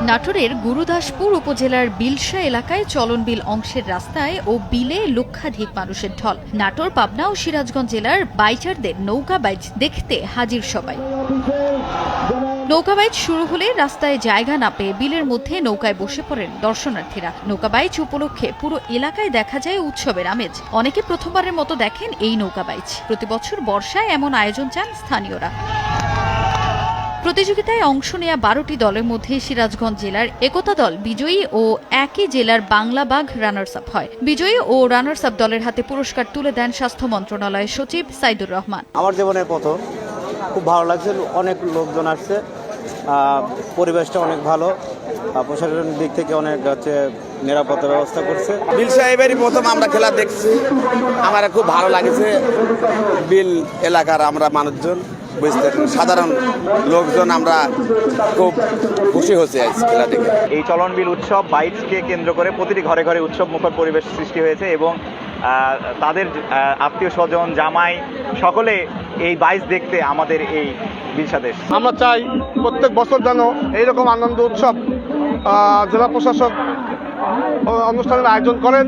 নাটোরের গুরুদাসপুর উপজেলার বিলশা এলাকায় চলনবিল অংশের রাস্তায় ও বিলে লক্ষাধিক মানুষের ঢল। নাটোর, পাবনা ও সিরাজগঞ্জ জেলার বাইচারদের নৌকা বাইচ দেখতে হাজির সবাই। নৌকা বাইচ শুরু হলে রাস্তায় জায়গা না পেয়ে বিলের মধ্যে নৌকায় বসে পড়েন দর্শনার্থীরা। নৌকা বাইচ উপলক্ষে পুরো এলাকায় দেখা যায় উৎসবের আমেজ। অনেকে প্রথমবারের মতো দেখেন এই নৌকা বাইচ। প্রতি বছর বর্ষায় এমন আয়োজন চান স্থানীয়রা। প্রতিযোগিতায় অংশ নেয়া 12টি দলের মধ্যে সিরাজগঞ্জ জেলার একতা দল বিজয়ী ও একই জেলার বাংলা বাঘ রানার্স আপ হয়। বিজয়ী ও রানার্স আপ দলের হাতে পুরস্কার তুলে দেন স্বাস্থ্য মন্ত্রণালয়ের সচিব সাইদুর রহমান। আমার জীবনের প্রথম, খুব ভালো লাগছে। অনেক লোকজন আসছে, পরিবেশটা অনেক ভালো, প্রশাসনের দিক থেকে অনেক নিরাপত্তা ব্যবস্থা করছে। বিল সাহেবেরই প্রথম আমরা খেলা দেখছি, আমার খুব ভালো লাগছে। বিল এলাকার আমরা মানুষজন, সাধারণ লোকজন আমরা খুব খুশি হচ্ছে খেলা দেখে। এই চলনবিল উৎসব বাইচকে কেন্দ্র করে প্রতিটি ঘরে ঘরে উৎসব মুখর পরিবেশ সৃষ্টি হয়েছে এবং তাদের আত্মীয় স্বজন, জামাই সকলে এই বাইচ দেখতে আমাদের এই বিলসাদেশ। আমরা চাই প্রত্যেক বছর যেন এইরকম আনন্দ উৎসব জেলা প্রশাসক অনুষ্ঠানের আয়োজন করেন,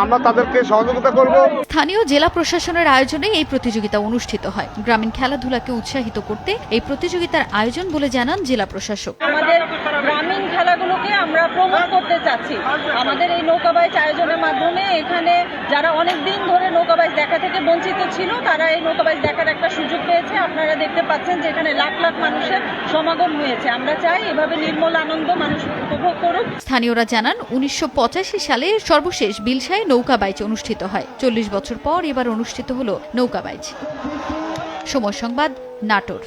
আমরা তাদেরকে সহযোগিতা করব। স্থানীয় জেলা প্রশাসনের আয়োজনে এই প্রতিযোগিতা অনুষ্ঠিত হয়। গ্রামীণ খেলাধুলাকে উৎসাহিত করতে এই প্রতিযোগিতার আয়োজন বলে জানান জেলা প্রশাসক। আমাদের গ্রামীণ খেলাগুলোকে আমরা প্রমোট করতে চাচ্ছি। আমাদের এই নৌকা বাইচ আয়োজনের মাধ্যমে এখানে যারা অনেক দিন ধরে নৌকা বাইচ দেখা থেকে বঞ্চিত ছিল, তারা এই নৌকা বাইচ দেখার একটা সুযোগ পেয়েছে। আপনারা দেখতে পাচ্ছেন যে এখানে লাখ লাখ মানুষের সমাগম হয়েছে। আমরা চাই এভাবে নির্মল আনন্দ মানুষ উপভোগ করুক। স্থানীয়রা জানান 1985 সালে সর্বশেষ বিলসায় নৌকা বাইচ অনুষ্ঠিত হয়। 40 বছর পর এবার অনুষ্ঠিত হলো নৌকা বাইচ। সময় সংবাদ, নাটোর।